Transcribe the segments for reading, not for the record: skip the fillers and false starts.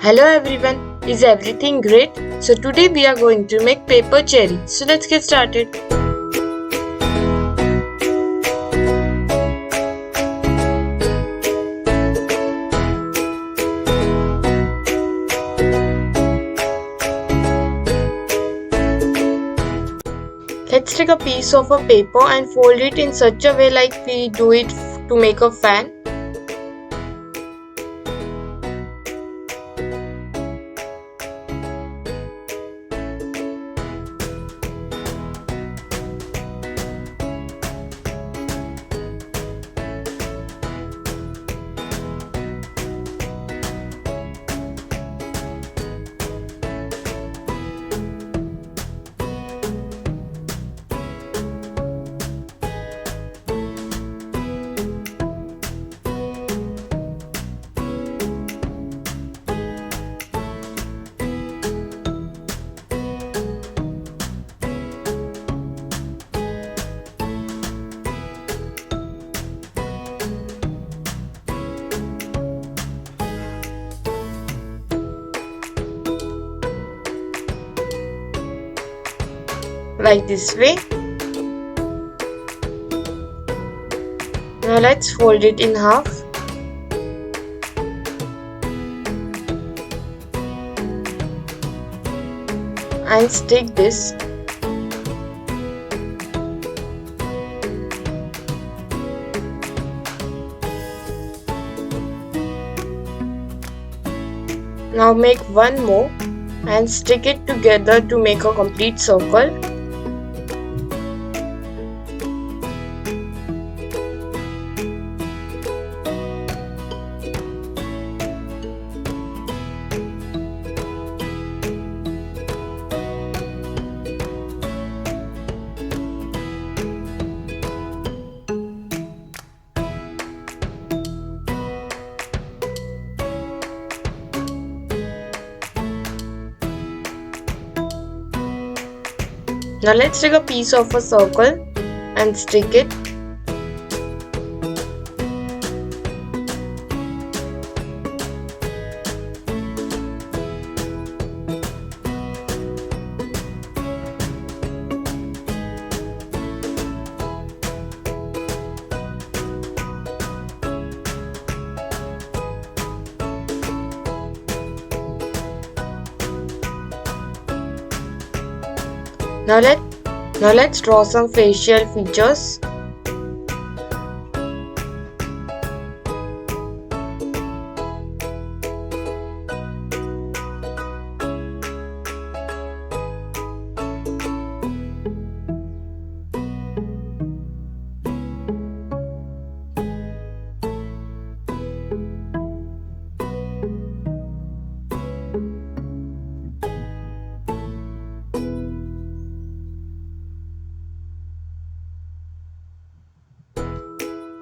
Hello everyone, is everything great? So today we are going to make paper cherry. So let's get started. Let's take a piece of a paper and fold it in such a way like we do it to make a fan. Like this way. Now let's fold it in half. And stick this. Now make one more and stick it together to make a complete circle. Now let's take a piece of a circle and stick it. Now let's draw some facial features.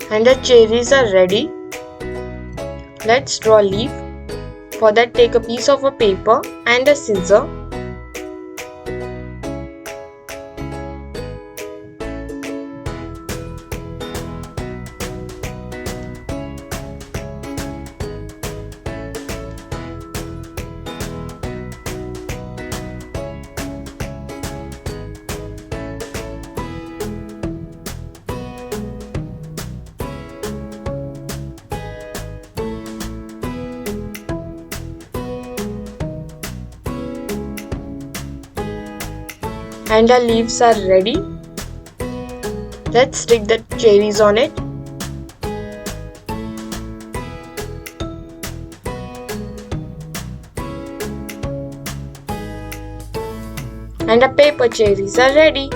And the cherries are ready. Let's draw a leaf. For that, take a piece of a paper and a scissor. And the leaves are ready. Let's stick the cherries on it. And the paper cherries are ready.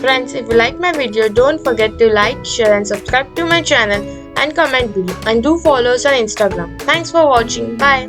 Friends, if you like my video, don't forget to like, share and subscribe to my channel and comment below. And do follow us on Instagram. Thanks for watching. Bye.